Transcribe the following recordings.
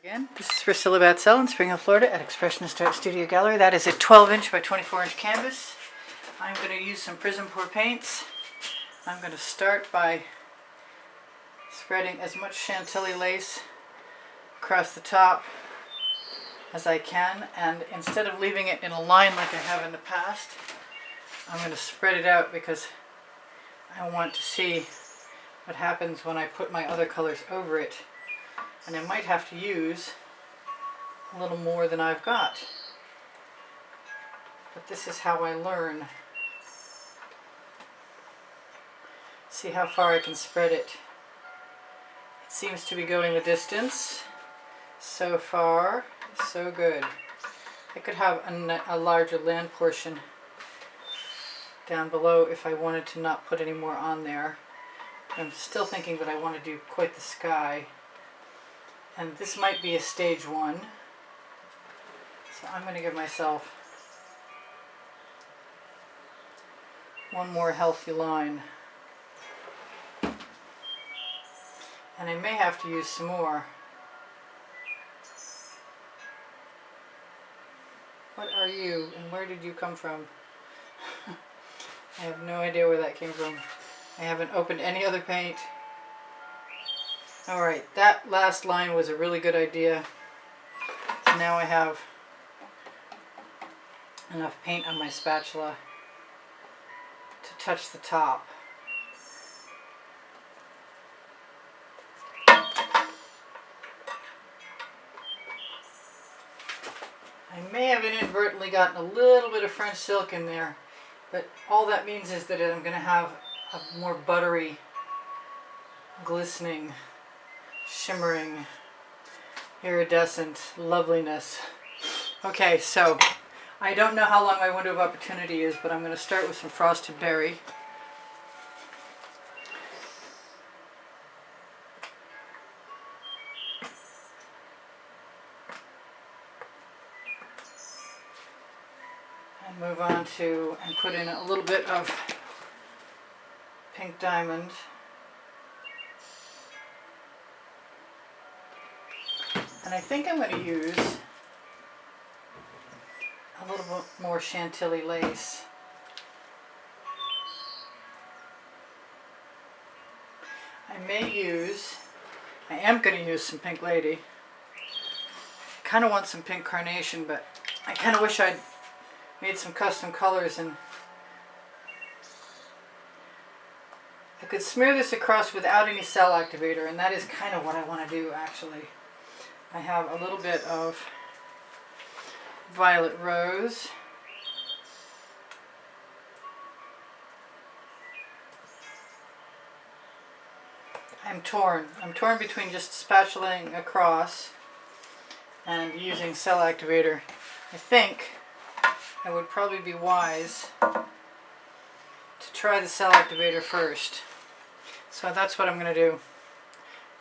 Again, this is Priscilla Batzell in Spring Hill, Florida at Expressionist Art Studio Gallery. That is a 12-inch by 24-inch canvas. I'm going to use some Prism Pour paints. I'm going to start by spreading as much Chantilly lace across the top as I can, and instead of leaving it in a line like I have in the past, I'm going to spread it out because I want to see what happens when I put my other colors over it. And I might have to use a little more than I've got. But this is how I learn. See how far I can spread it. It seems to be going the distance. So far, so good. I could have a larger land portion down below if I wanted to not put any more on there. I'm still thinking that I want to do quite the sky. And this might be a stage 1. So I'm going to give myself one more healthy line. And I may have to use some more. What are you and where did you come from? I have no idea where that came from. I haven't opened any other paint. Alright, that last line was a really good idea. So now I have enough paint on my spatula to touch the top. I may have inadvertently gotten a little bit of French silk in there, but all that means is that I'm going to have a more buttery, glistening, shimmering, iridescent loveliness. Okay, so I don't know how long my window of opportunity is, but I'm going to start with some frosted berry. And move on to and put in a little bit of pink diamond. And I think I'm going to use a little bit more Chantilly lace. I am going to use some Pink Lady. I kind of want some pink carnation, but I kind of wish I'd made some custom colors, and I could smear this across without any cell activator, and that is kind of what I want to do actually. I have a little bit of Violet Rose. I'm torn between just spatulaing across and using cell activator. I think it would probably be wise to try the cell activator first. So that's what I'm going to do.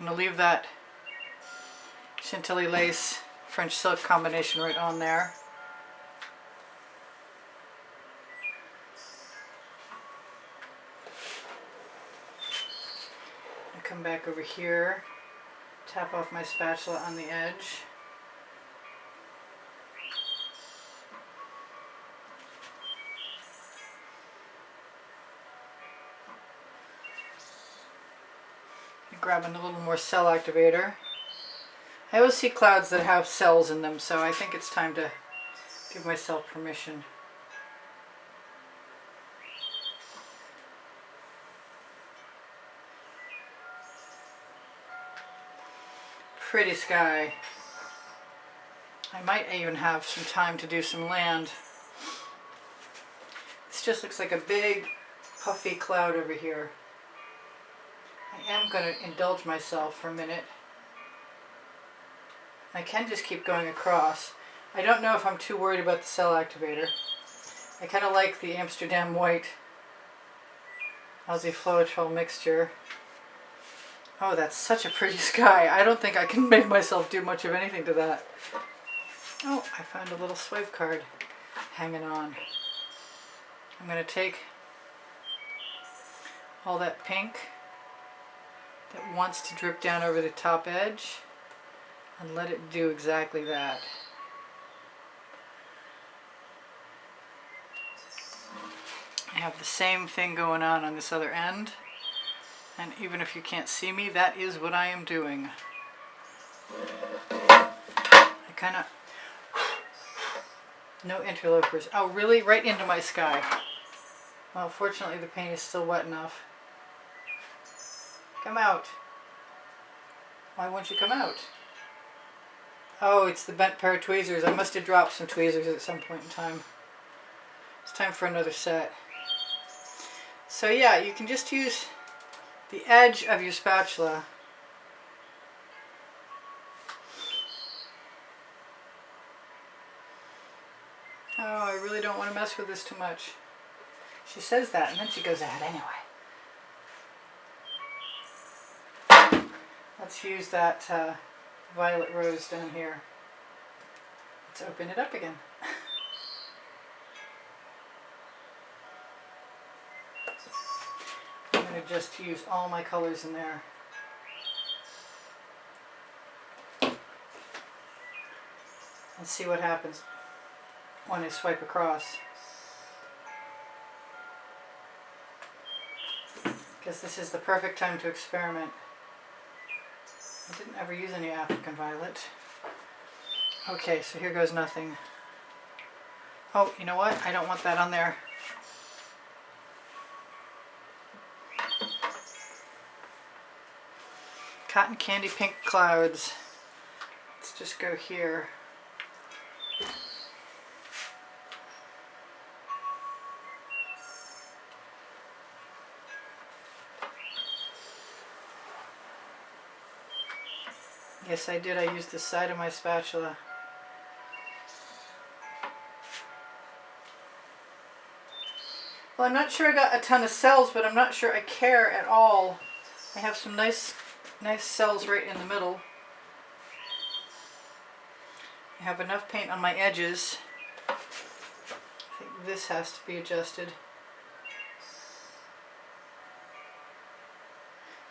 I'm going to leave that Chantilly lace French silk combination right on there. And come back over here, tap off my spatula on the edge. Grabbing a little more cell activator. I always see clouds that have cells in them, so I think it's time to give myself permission. Pretty sky. I might even have some time to do some land. This just looks like a big puffy cloud over here. I am going to indulge myself for a minute. I can just keep going across. I don't know if I'm too worried about the cell activator. I kind of like the Amsterdam White Aussie Floetrol mixture. Oh, that's such a pretty sky. I don't think I can make myself do much of anything to that. Oh, I found a little swipe card hanging on. I'm going to take all that pink that wants to drip down over the top edge. and let it do exactly that. I have the same thing going on this other end, and even if you can't see me, that is what I am doing. I kind of... No interlopers. Oh, really? Right into my sky. Well, fortunately the paint is still wet enough. Come out. Why won't you come out? Oh, it's the bent pair of tweezers. I must have dropped some tweezers at some point in time. It's time for another set. So yeah, you can just use the edge of your spatula oh, I really don't want to mess with this too much. She says that and then she goes ahead anyway. Let's use that violet rose down here. Let's open it up again. I'm going to just use all my colors in there. And see what happens when I swipe across. Because this is the perfect time to experiment. I didn't ever use any African violet. Okay, so here goes nothing. Oh, you know what? I don't want that on there. Cotton candy pink clouds. Let's just go here. Yes, I did. I used the side of my spatula. Well, I'm not sure I got a ton of cells, but I'm not sure I care at all. I have some nice cells right in the middle. I have enough paint on my edges. I think this has to be adjusted.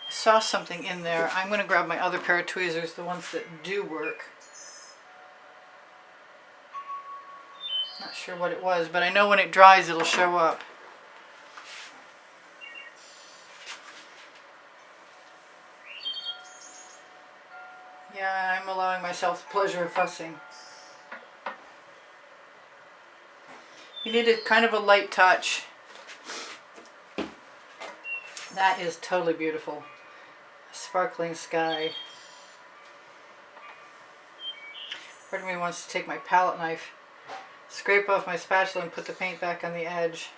I saw something in there. I'm going to grab my other pair of tweezers, the ones that do work. Not sure what it was, but I know when it dries it'll show up. Yeah, I'm allowing myself the pleasure of fussing. You need a kind of a light touch. That is totally beautiful. A sparkling sky. Part of me wants to take my palette knife, scrape off my spatula and put the paint back on the edge.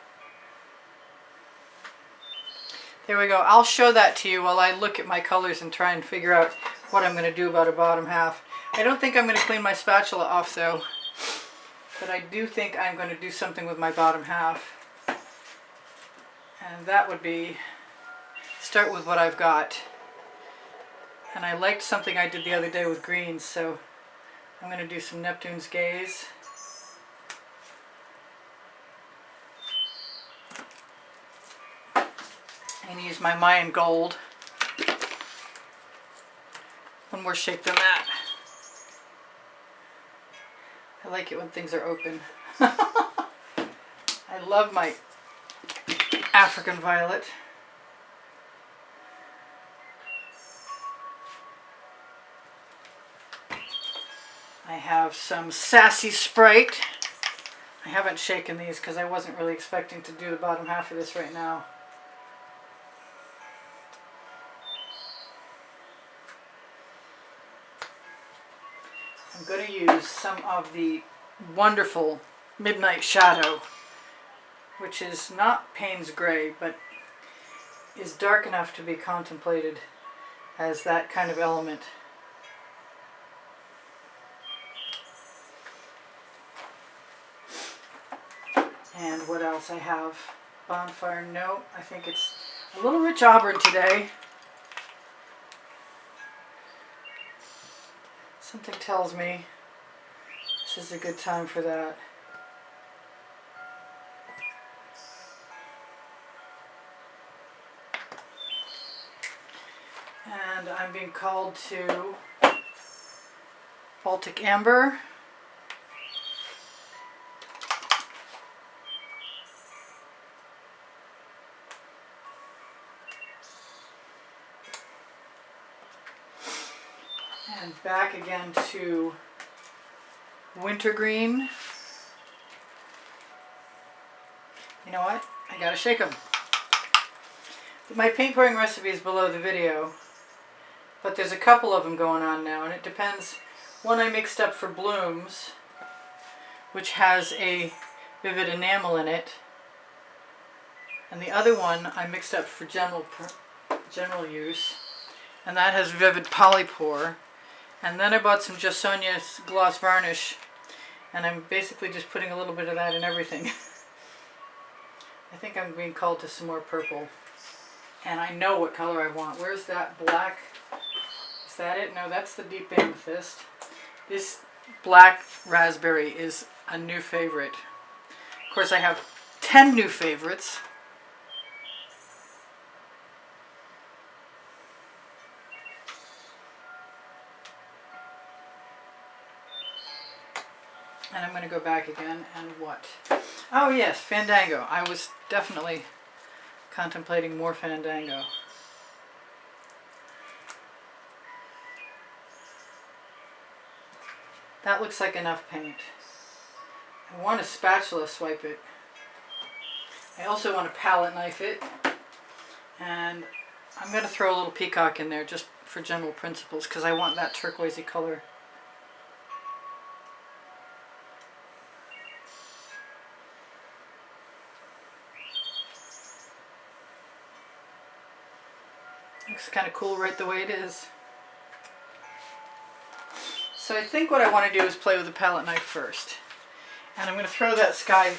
There we go. I'll show that to you while I look at my colors and try and figure out what I'm going to do about a bottom half. I don't think I'm going to clean my spatula off though, but I do think I'm going to do something with my bottom half. And that would be start with what I've got. And I liked something I did the other day with greens, so I'm going to do some Neptune's Gaze. I'm going to use my Mayan gold. One more shake than that. I like it when things are open. I love my African violet. I have some Sassy Sprite. I haven't shaken these because I wasn't really expecting to do the bottom half of this right now. I'm going to use some of the wonderful Midnight Shadow, which is not Payne's Gray, but is dark enough to be contemplated as that kind of element. And what else I have? Bonfire, no, I think it's a little rich auburn today. Something tells me this is a good time for that. And I'm being called to Baltic Amber. And back again to wintergreen. You know what? I gotta shake them. My paint pouring recipe is below the video, but there's a couple of them going on now, and it depends. One I mixed up for blooms, which has a vivid enamel in it, and the other one I mixed up for general use, and that has vivid polypore. And then I bought some Jasonia's gloss varnish, and I'm basically just putting a little bit of that in everything. I think I'm being called to some more purple. And I know what color I want. Where's that black? Is that it? No, that's the deep amethyst. This black raspberry is a new favorite. Of course, I have 10 new favorites. And I'm going to go back again and what? Oh yes, Fandango. I was definitely contemplating more Fandango. That looks like enough paint. I want a spatula swipe it. I also want to palette knife it. And I'm going to throw a little peacock in there just for general principles because I want that turquoisey color. Looks kind of cool right the way it is. So I think what I want to do is play with the palette knife first. And I'm going to throw that sky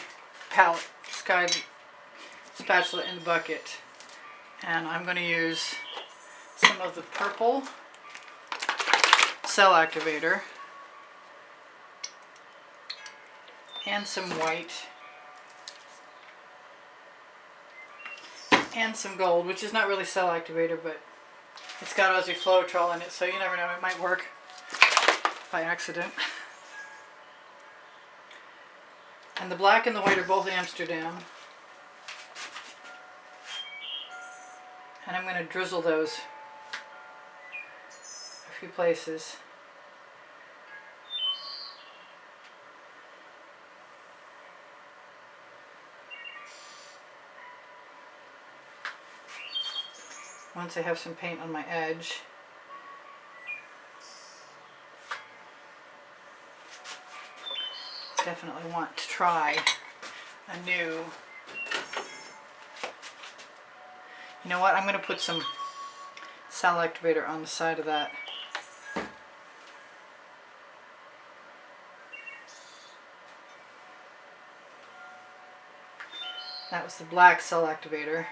spatula in the bucket. And I'm going to use some of the purple cell activator and some white and some gold, which is not really cell activator, but it's got Aussie Floetrol in it, so you never know, it might work by accident. And the black and the white are both Amsterdam. And I'm going to drizzle those a few places. Once I have some paint on my edge. Definitely want to try a new. You know what? I'm going to put some cell activator on the side of that. That was the black cell activator.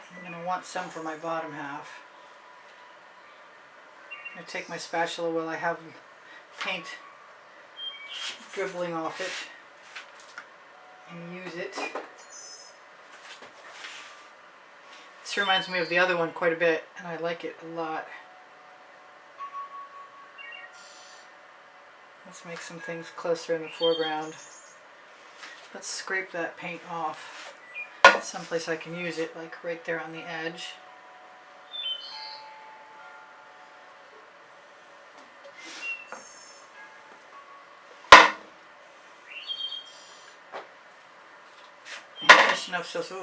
I'm going to want some for my bottom half. I'm going to take my spatula while I have paint dribbling off it and use it. This reminds me of the other one quite a bit, and I like it a lot. Let's make some things closer in the foreground. Let's scrape that paint off someplace I can use it, like right there on the edge.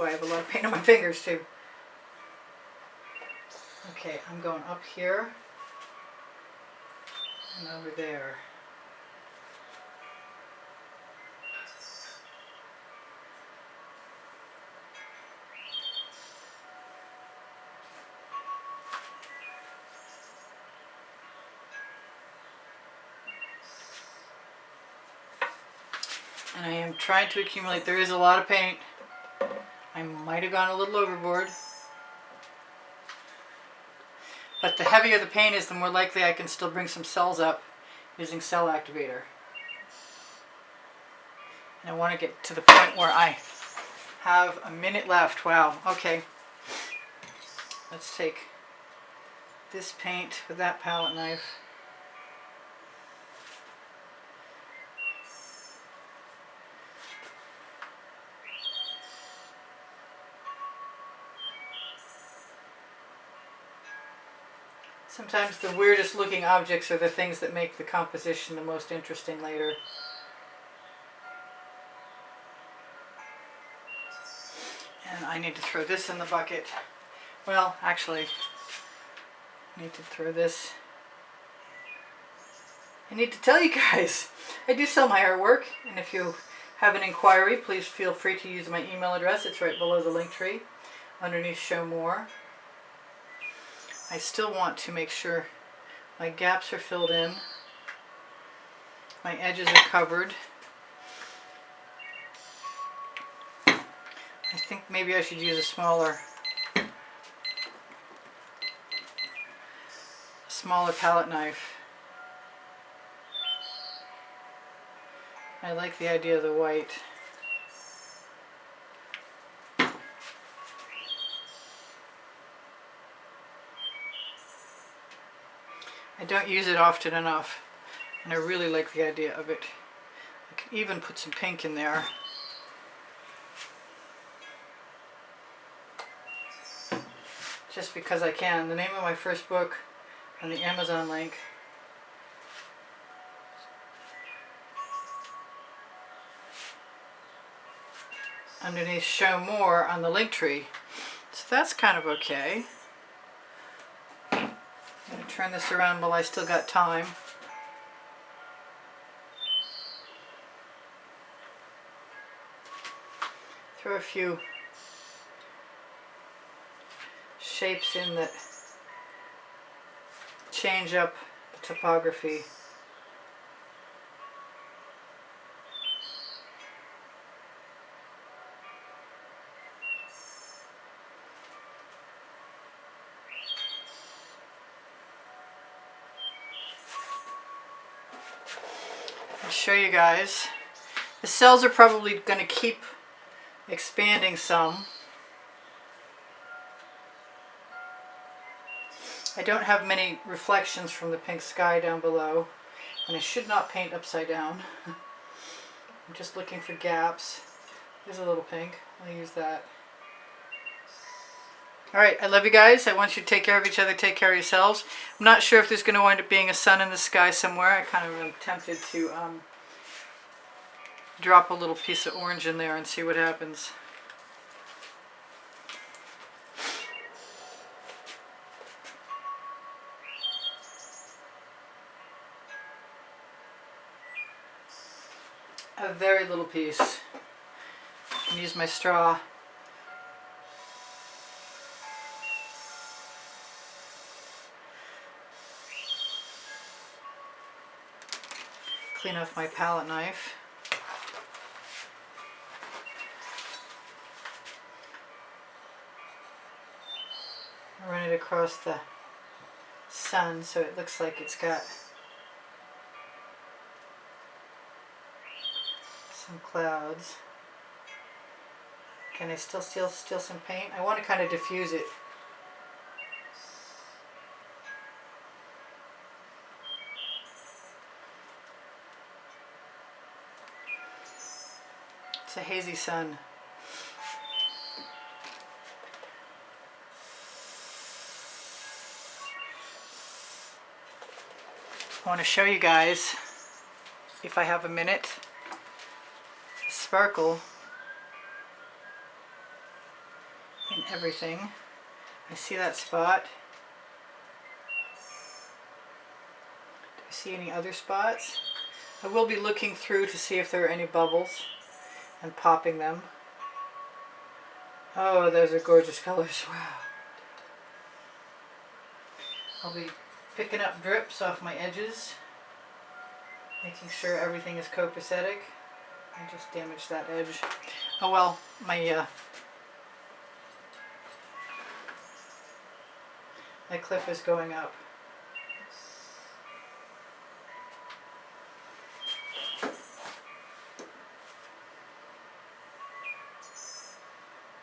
I have a lot of paint on my fingers too. Okay, I'm going up here and over there. And I am trying to accumulate. There is a lot of paint. I might have gone a little overboard. But the heavier the paint is, the more likely I can still bring some cells up using cell activator. And I want to get to the point where I have a minute left. Wow, okay. Let's take this paint with that palette knife. Sometimes the weirdest looking objects are the things that make the composition the most interesting later. And I need to throw this in the bucket. Well, actually, I need to throw this. I need to tell you guys, I do sell my artwork, and if you have an inquiry, please feel free to use my email address. It's right below the link tree, underneath Show More. I still want to make sure my gaps are filled in, my edges are covered. I think maybe I should use a smaller palette knife. I like the idea of the white. I don't use it often enough, and I really like the idea of it. I could even put some pink in there. Just because I can. The name of my first book on the Amazon link. Underneath Show More on the link tree. So that's kind of okay. I'm going to turn this around while I still got time. Throw a few shapes in that change up the topography. I'll show you guys. The cells are probably going to keep expanding some. I don't have many reflections from the pink sky down below, and I should not paint upside down. I'm just looking for gaps. There's a little pink. I'll use that. Alright, I love you guys. I want you to take care of each other, take care of yourselves. I'm not sure if there's going to wind up being a sun in the sky somewhere. I kind of am tempted to drop a little piece of orange in there and see what happens. A very little piece. I can use my straw. Clean off my palette knife. Run it across the sun so it looks like it's got some clouds. Can I still steal some paint? I want to kind of diffuse it. It's a hazy sun. I want to show you guys, if I have a minute, sparkle in everything. I see that spot. Do I see any other spots? I will be looking through to see if there are any bubbles and popping them. Oh, those are gorgeous colors. Wow. I'll be picking up drips off my edges, making sure everything is copacetic. I just damaged that edge. Oh well, my cliff is going up.